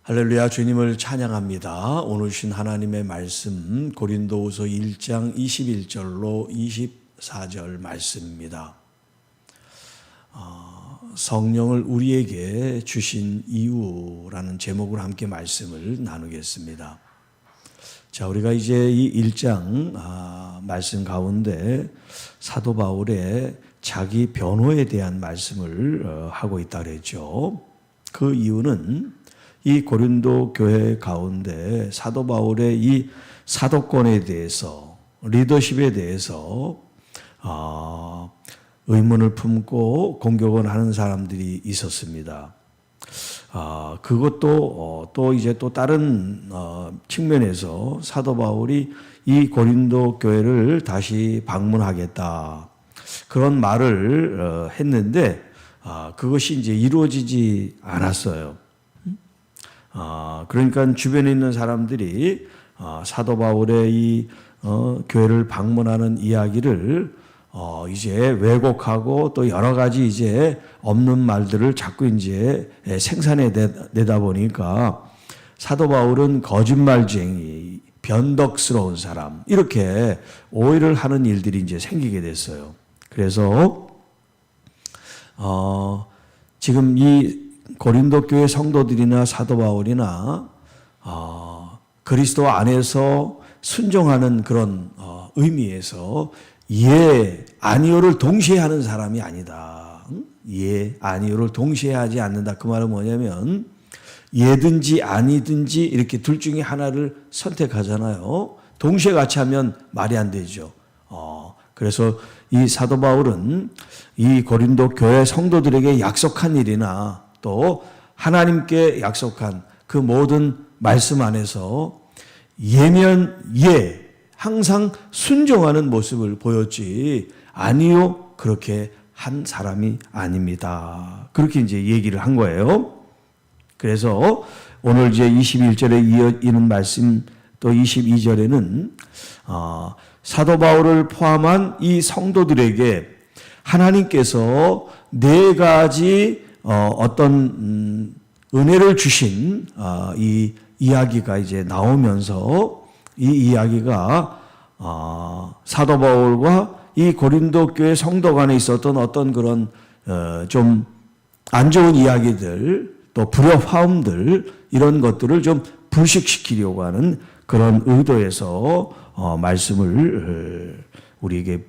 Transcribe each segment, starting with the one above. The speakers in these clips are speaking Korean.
할렐루야, 주님을 찬양합니다. 오늘 주신 하나님의 말씀 고린도후서 1장 21절로 24절 말씀입니다. 성령을 우리에게 주신 이유라는 제목으로 함께 말씀을 나누겠습니다. 자, 우리가 이제 이 1장 말씀 가운데 사도 바울의 자기 변호에 대한 말씀을 하고 있다 그랬죠. 그 이유는 이 고린도 교회 가운데 사도 바울의 이 사도권에 대해서, 리더십에 대해서 의문을 품고 공격을 하는 사람들이 있었습니다. 그것도 또 다른 측면에서 사도 바울이 이 고린도 교회를 다시 방문하겠다, 그런 말을 했는데 그것이 이제 이루어지지 않았어요. 그러니까 주변에 있는 사람들이 사도 바울의 이 교회를 방문하는 이야기를 이제 왜곡하고 또 여러 가지 이제 없는 말들을 자꾸 이제 생산해 내다 보니까 사도 바울은 거짓말쟁이, 변덕스러운 사람, 이렇게 오해를 하는 일들이 이제 생기게 됐어요. 그래서 지금 이 고린도 교회 성도들이나 사도 바울이나 그리스도 안에서 순종하는 그런 의미에서 예, 아니요를 동시에 하는 사람이 아니다. 예, 아니요를 동시에 하지 않는다. 그 말은 뭐냐면 예든지 아니든지 이렇게 둘 중에 하나를 선택하잖아요. 동시에 같이 하면 말이 안 되죠. 그래서 이 사도 바울은 이 고린도 교회 성도들에게 약속한 일이나 또 하나님께 약속한 그 모든 말씀 안에서 예면 예, 항상 순종하는 모습을 보였지 아니요 그렇게 한 사람이 아닙니다. 그렇게 이제 얘기를 한 거예요. 그래서 오늘 이제 21절에 이어지는 말씀, 또 22절에는 사도 바울을 포함한 이 성도들에게 하나님께서 네 가지 어떤 은혜를 주신 이 이야기가 이제 나오면서 이 이야기가 사도 바울과 이 고린도 교회 성도 간에 있었던 어떤 그런 좀 안 좋은 이야기들, 또 불협화음들, 이런 것들을 좀 불식시키려고 하는 그런 의도에서 말씀을 우리에게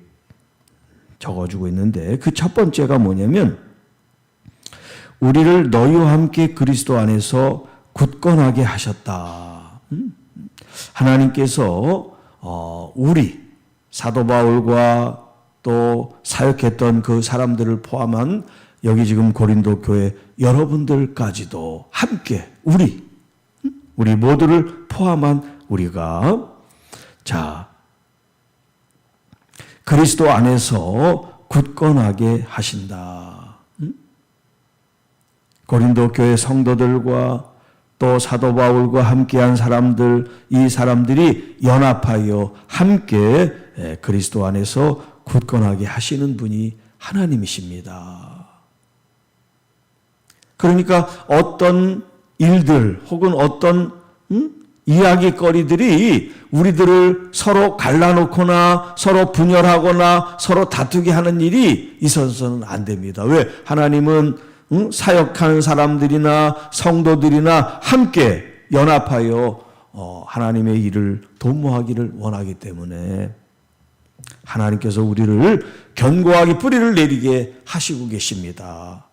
적어주고 있는데, 그 첫 번째가 뭐냐면 우리를 너희와 함께 그리스도 안에서 굳건하게 하셨다. 하나님께서 우리 사도 바울과 또 사역했던 그 사람들을 포함한 여기 지금 고린도 교회 여러분들까지도 함께 우리 모두를 포함한 우리가 자 그리스도 안에서 굳건하게 하신다. 고린도 교회 성도들과 또 사도 바울과 함께한 사람들, 이 사람들이 연합하여 함께 그리스도 안에서 굳건하게 하시는 분이 하나님이십니다. 그러니까 어떤 일들 혹은 어떤 이야기거리들이 우리들을 서로 갈라놓거나 서로 분열하거나 서로 다투게 하는 일이 있어서는 안 됩니다. 왜? 하나님은 사역하는 사람들이나 성도들이나 함께 연합하여 하나님의 일을 도모하기를 원하기 때문에 하나님께서 우리를 견고하게 뿌리를 내리게 하시고 계십니다.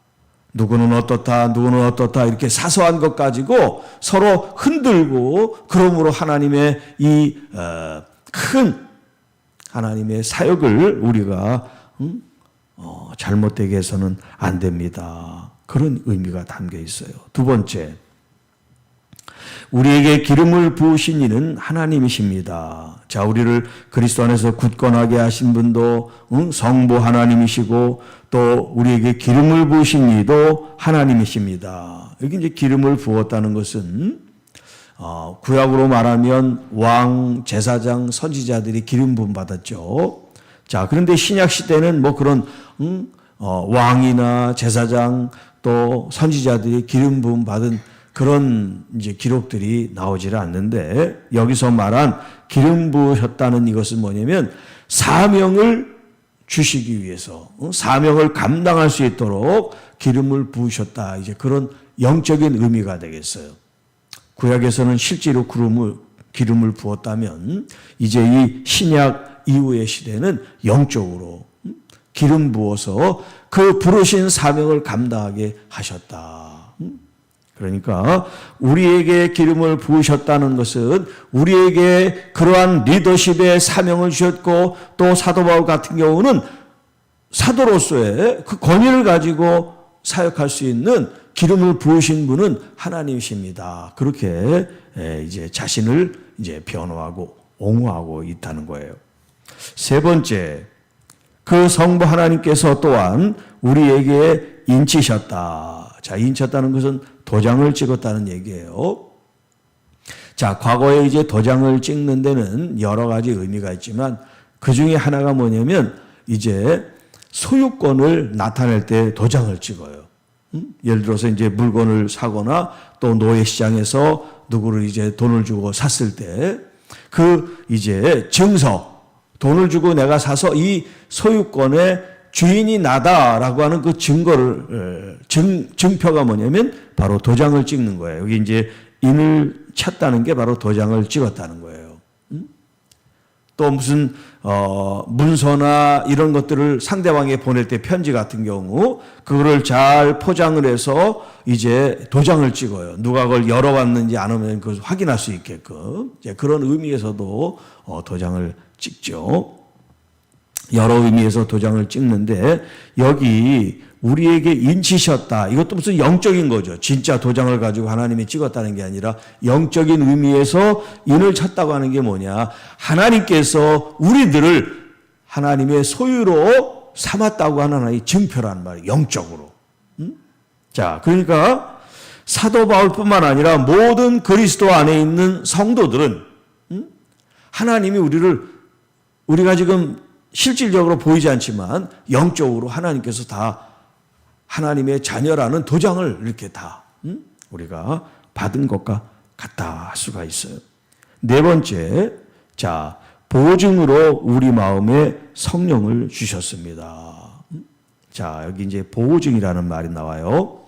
누구는 어떻다, 누구는 어떻다, 이렇게 사소한 것 가지고 서로 흔들고, 그러므로 하나님의 이 큰 하나님의 사역을 우리가 잘못되게 해서는 안 됩니다. 그런 의미가 담겨 있어요. 두 번째, 우리에게 기름을 부으신 이는 하나님이십니다. 자, 우리를 그리스도 안에서 굳건하게 하신 분도 성부 하나님이시고, 또 우리에게 기름을 부으신 이도 하나님이십니다. 여기 이제 기름을 부었다는 것은 구약으로 말하면 왕, 제사장, 선지자들이 기름 부음 받았죠. 자, 그런데 신약 시대는 뭐 그런 왕이나 제사장 또 선지자들이 기름 부음 받은 그런 이제 기록들이 나오질 않는데, 여기서 말한 기름 부으셨다는 이것은 뭐냐면 사명을 주시기 위해서, 사명을 감당할 수 있도록 기름을 부으셨다. 이제 그런 영적인 의미가 되겠어요. 구약에서는 실제로 기름을 부었다면, 이제 이 신약 이후의 시대는 영적으로 기름 부어서 그 부르신 사명을 감당하게 하셨다. 그러니까 우리에게 기름을 부으셨다는 것은 우리에게 그러한 리더십의 사명을 주셨고, 또 사도 바울 같은 경우는 사도로서의 그 권위를 가지고 사역할 수 있는 기름을 부으신 분은 하나님이십니다. 그렇게 이제 자신을 이제 변호하고 옹호하고 있다는 거예요. 세 번째, 그 성부 하나님께서 또한 우리에게 인치셨다. 자, 인쳤다는 것은 도장을 찍었다는 얘기예요. 자, 과거에 이제 도장을 찍는 데는 여러 가지 의미가 있지만 그 중에 하나가 뭐냐면 이제 소유권을 나타낼 때 도장을 찍어요. 예를 들어서 이제 물건을 사거나 또 노예시장에서 누구를 이제 돈을 주고 샀을 때 그 이제 증서, 돈을 주고 내가 사서 이 소유권의 주인이 나다라고 하는 그 증거를, 증표가 뭐냐면 바로 도장을 찍는 거예요. 여기 이제 인을 찼다는 게 바로 도장을 찍었다는 거예요. 또 무슨 문서나 이런 것들을 상대방에 보낼 때 편지 같은 경우 그거를 잘 포장을 해서 이제 도장을 찍어요. 누가 그걸 열어봤는지 안 하면 그걸 확인할 수 있게끔. 이제 그런 의미에서도 도장을 찍죠. 여러 의미에서 도장을 찍는데 여기 우리에게 인치셨다. 이것도 무슨 영적인 거죠. 진짜 도장을 가지고 하나님이 찍었다는 게 아니라 영적인 의미에서 인을 쳤다고 하는 게 뭐냐. 하나님께서 우리들을 하나님의 소유로 삼았다고 하는 하나의 증표란 말이에요. 영적으로. 자, 그러니까 사도 바울뿐만 아니라 모든 그리스도 안에 있는 성도들은 하나님이 우리가 지금 실질적으로 보이지 않지만 영적으로 하나님께서 다 하나님의 자녀라는 도장을 이렇게 다 우리가 받은 것과 같다 할 수가 있어요. 네 번째, 자, 보증으로 우리 마음에 성령을 주셨습니다. 자, 여기 이제 보증이라는 말이 나와요.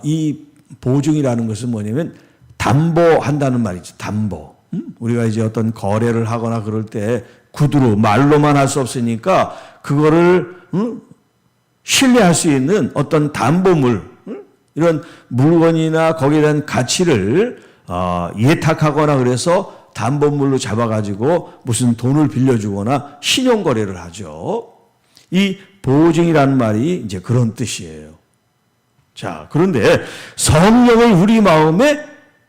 이 보증이라는 것은 뭐냐면 담보한다는 말이죠. 담보. 우리가 이제 어떤 거래를 하거나 그럴 때 구두로 말로만 할 수 없으니까 그거를 신뢰할 수 있는 어떤 담보물, 이런 물건이나 거기에 대한 가치를 예탁하거나 그래서 담보물로 잡아가지고 무슨 돈을 빌려주거나 신용거래를 하죠. 이 보증이라는 말이 이제 그런 뜻이에요. 자, 그런데 성령을 우리 마음에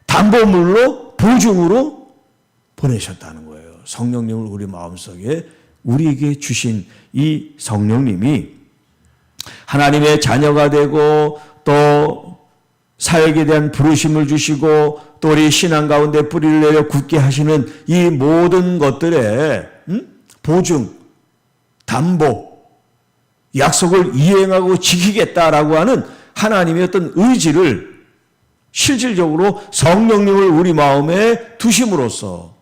담보물로 보증으로 보내셨다는 거예요. 성령님을 우리 마음속에 우리에게 주신 이 성령님이 하나님의 자녀가 되고 또 사역에 대한 부르심을 주시고 또 우리 신앙 가운데 뿌리를 내려 굳게 하시는 이 모든 것들의 보증, 담보, 약속을 이행하고 지키겠다라고 하는 하나님의 어떤 의지를 실질적으로 성령님을 우리 마음에 두심으로써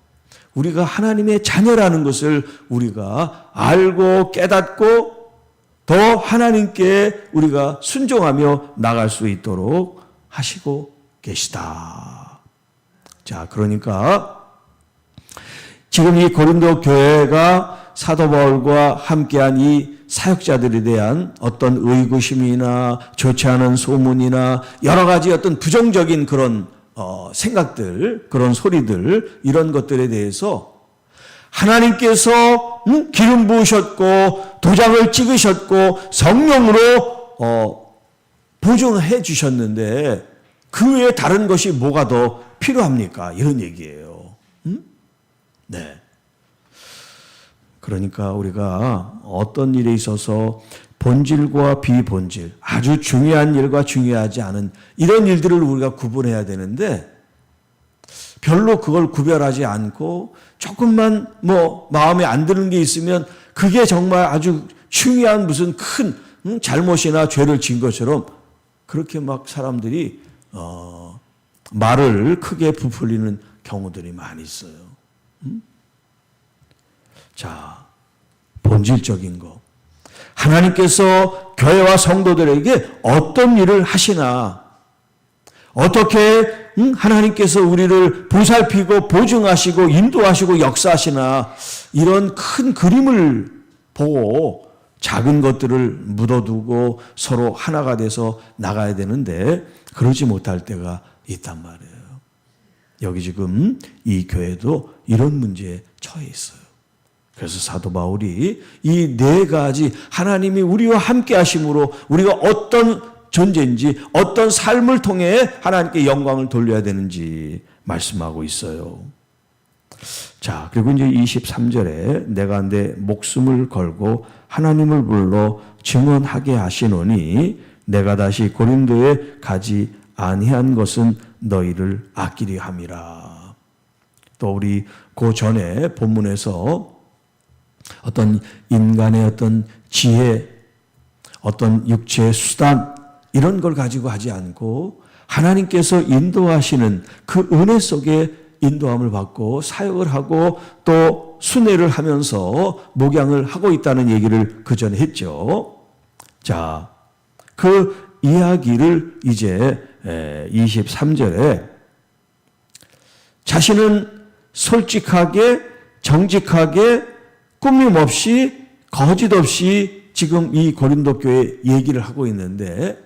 우리가 하나님의 자녀라는 것을 우리가 알고 깨닫고 더 하나님께 우리가 순종하며 나갈 수 있도록 하시고 계시다. 자, 그러니까 지금 이 고린도 교회가 사도 바울과 함께한 이 사역자들에 대한 어떤 의구심이나 좋지 않은 소문이나 여러 가지 어떤 부정적인 그런 생각들, 그런 소리들, 이런 것들에 대해서 하나님께서 기름 부으셨고 도장을 찍으셨고 성령으로 보증해 주셨는데 그 외에 다른 것이 뭐가 더 필요합니까? 이런 얘기예요. 네. 그러니까 우리가 어떤 일에 있어서 본질과 비본질, 아주 중요한 일과 중요하지 않은 이런 일들을 우리가 구분해야 되는데 별로 그걸 구별하지 않고 조금만 마음에 안 드는 게 있으면 그게 정말 아주 중요한 무슨 큰 잘못이나 죄를 지은 것처럼 그렇게 막 사람들이 말을 크게 부풀리는 경우들이 많이 있어요. 자, 본질적인 거. 하나님께서 교회와 성도들에게 어떤 일을 하시나, 어떻게 하나님께서 우리를 보살피고 보증하시고 인도하시고 역사하시나, 이런 큰 그림을 보고 작은 것들을 묻어두고 서로 하나가 돼서 나가야 되는데 그러지 못할 때가 있단 말이에요. 여기 지금 이 교회도 이런 문제에 처해 있어요. 그래서 사도 바울이 이 네 가지 하나님이 우리와 함께 하심으로 우리가 어떤 존재인지, 어떤 삶을 통해 하나님께 영광을 돌려야 되는지 말씀하고 있어요. 자, 그리고 이제 23절에 내가 내 목숨을 걸고 하나님을 불러 증언하게 하시노니 내가 다시 고린도에 가지 아니한 것은 너희를 아끼리 함이라. 또 우리 그 전에 본문에서 어떤 인간의 어떤 지혜, 어떤 육체의 수단 이런 걸 가지고 하지 않고 하나님께서 인도하시는 그 은혜 속에 인도함을 받고 사역을 하고 또 순회를 하면서 목양을 하고 있다는 얘기를 그 전에 했죠. 자, 그 이야기를 이제 23절에 자신은 솔직하게 정직하게 꾸밈 없이 거짓 없이 지금 이 고린도 교회 얘기를 하고 있는데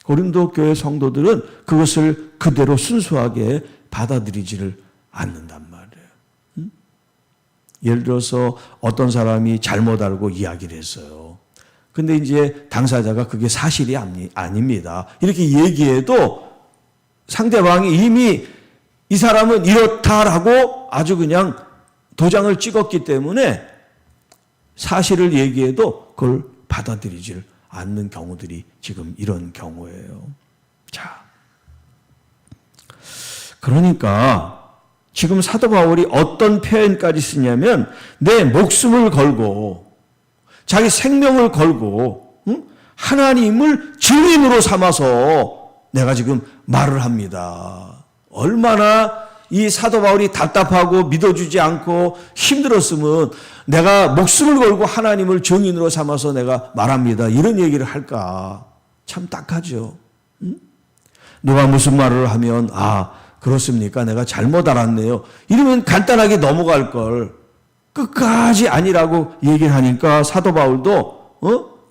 고린도 교회 성도들은 그것을 그대로 순수하게 받아들이지를 않는단 말이에요. 예를 들어서 어떤 사람이 잘못 알고 이야기를 했어요. 근데 이제 당사자가 그게 사실이 아닙니다. 이렇게 얘기해도 상대방이 이미 이 사람은 이렇다라고 아주 그냥 도장을 찍었기 때문에 사실을 얘기해도 그걸 받아들이지를 않는 경우들이 지금 이런 경우예요. 자, 그러니까 지금 사도 바울이 어떤 표현까지 쓰냐면 내 목숨을 걸고 자기 생명을 걸고 하나님을 증인으로 삼아서 내가 지금 말을 합니다. 얼마나 이 사도 바울이 답답하고 믿어주지 않고 힘들었으면 내가 목숨을 걸고 하나님을 증인으로 삼아서 내가 말합니다. 이런 얘기를 할까? 참 딱하죠. 누가 무슨 말을 하면 그렇습니까? 내가 잘못 알았네요. 이러면 간단하게 넘어갈 걸 끝까지 아니라고 얘기를 하니까 사도 바울도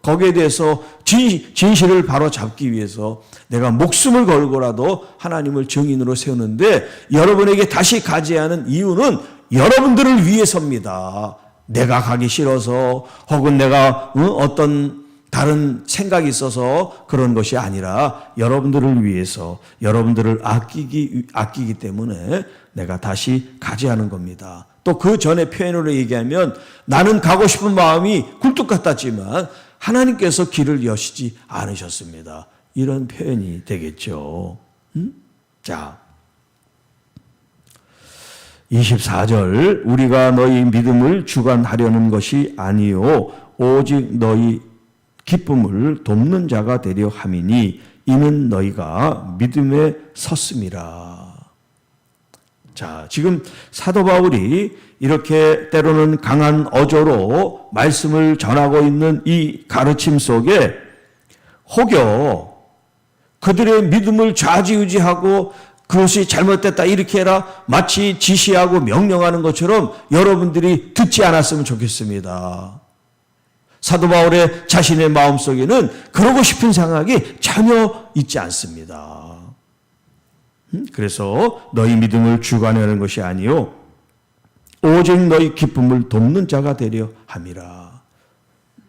거기에 대해서 진실을 바로 잡기 위해서 내가 목숨을 걸고라도 하나님을 증인으로 세우는데 여러분에게 다시 가지 않은 이유는 여러분들을 위해서입니다. 내가 가기 싫어서 혹은 내가 어떤 다른 생각이 있어서 그런 것이 아니라 여러분들을 위해서 여러분들을 아끼기 때문에 내가 다시 가지 않은 겁니다. 또 그 전에 표현으로 얘기하면 나는 가고 싶은 마음이 굴뚝 같았지만 하나님께서 길을 여시지 않으셨습니다. 이런 표현이 되겠죠. 자, 24절 우리가 너희 믿음을 주관하려는 것이 아니요 오직 너희 기쁨을 돕는 자가 되려 함이니 이는 너희가 믿음에 섰음이라. 자, 지금 사도 바울이 이렇게 때로는 강한 어조로 말씀을 전하고 있는 이 가르침 속에 혹여 그들의 믿음을 좌지우지하고 그것이 잘못됐다 이렇게 해라 마치 지시하고 명령하는 것처럼 여러분들이 듣지 않았으면 좋겠습니다. 사도 바울의 자신의 마음속에는 그러고 싶은 생각이 전혀 있지 않습니다. 그래서 너희 믿음을 주관하는 것이 아니요 오직 너희 기쁨을 돕는 자가 되려 함이라.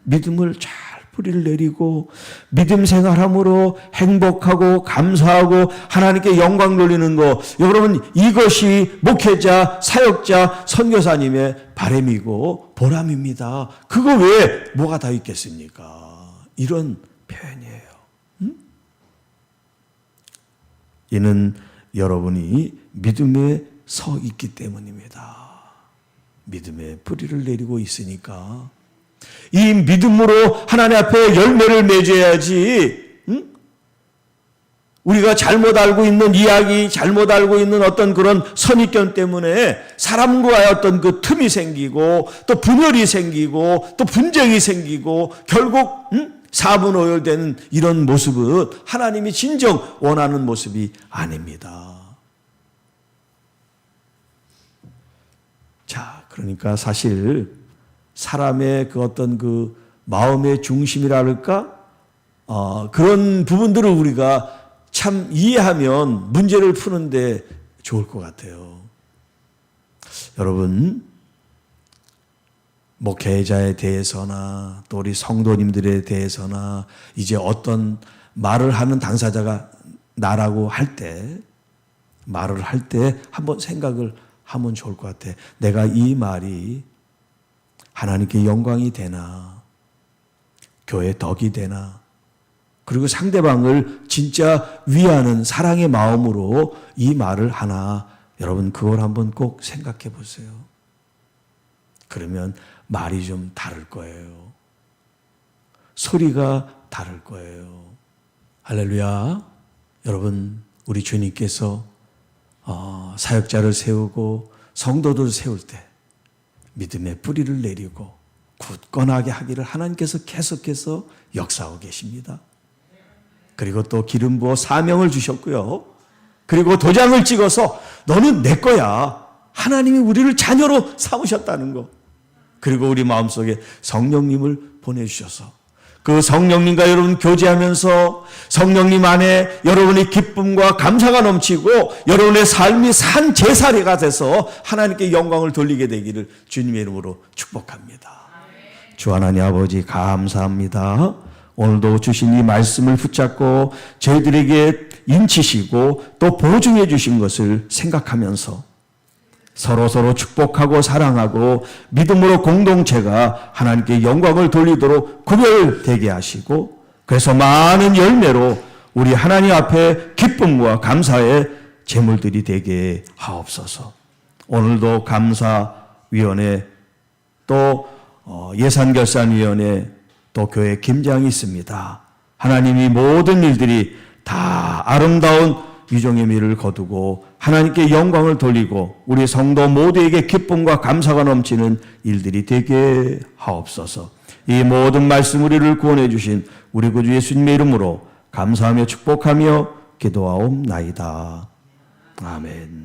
믿음을 잘 뿌리를 내리고 믿음 생활함으로 행복하고 감사하고 하나님께 영광 돌리는 것, 여러분 이것이 목회자, 사역자, 선교사님의 바람이고 보람입니다. 그거 외에 뭐가 다 있겠습니까? 이런 표현이에요. 이는 여러분이 믿음에 서 있기 때문입니다. 믿음의 뿌리를 내리고 있으니까 이 믿음으로 하나님 앞에 열매를 맺어야지 우리가 잘못 알고 있는 이야기, 잘못 알고 있는 어떤 그런 선입견 때문에 사람과의 어떤 그 틈이 생기고 또 분열이 생기고 또 분쟁이 생기고 결국 사분오열되는 이런 모습은 하나님이 진정 원하는 모습이 아닙니다. 자, 그러니까 사실 사람의 그 어떤 그 마음의 중심이라 할까? 그런 부분들을 우리가 참 이해하면 문제를 푸는데 좋을 것 같아요. 여러분, 목회자에 대해서나 또 우리 성도님들에 대해서나 이제 어떤 말을 하는 당사자가 나라고 말을 할 때 한번 생각을 하면 좋을 것 같아. 내가 이 말이 하나님께 영광이 되나, 교회 덕이 되나, 그리고 상대방을 진짜 위하는 사랑의 마음으로 이 말을 하나, 여러분 그걸 한번 꼭 생각해 보세요. 그러면 말이 좀 다를 거예요. 소리가 다를 거예요. 할렐루야. 여러분, 우리 주님께서 사역자를 세우고 성도들을 세울 때 믿음의 뿌리를 내리고 굳건하게 하기를 하나님께서 계속해서 역사하고 계십니다. 그리고 또 기름 부어 사명을 주셨고요. 그리고 도장을 찍어서 너는 내 거야. 하나님이 우리를 자녀로 삼으셨다는 거. 그리고 우리 마음속에 성령님을 보내주셔서 그 성령님과 여러분 교제하면서 성령님 안에 여러분의 기쁨과 감사가 넘치고 여러분의 삶이 산 제사례가 돼서 하나님께 영광을 돌리게 되기를 주님의 이름으로 축복합니다. 주 하나님 아버지 감사합니다. 오늘도 주신 이 말씀을 붙잡고 저희들에게 인치시고 또 보증해 주신 것을 생각하면서 서로 축복하고 사랑하고 믿음으로 공동체가 하나님께 영광을 돌리도록 구별되게 하시고 그래서 많은 열매로 우리 하나님 앞에 기쁨과 감사의 제물들이 되게 하옵소서. 오늘도 감사위원회 또 예산결산위원회 또 교회 김장이 있습니다. 하나님이 모든 일들이 다 아름다운 위종의 미를 거두고 하나님께 영광을 돌리고 우리 성도 모두에게 기쁨과 감사가 넘치는 일들이 되게 하옵소서. 이 모든 말씀 우리를 구원해 주신 우리 구주 예수님의 이름으로 감사하며 축복하며 기도하옵나이다. 아멘.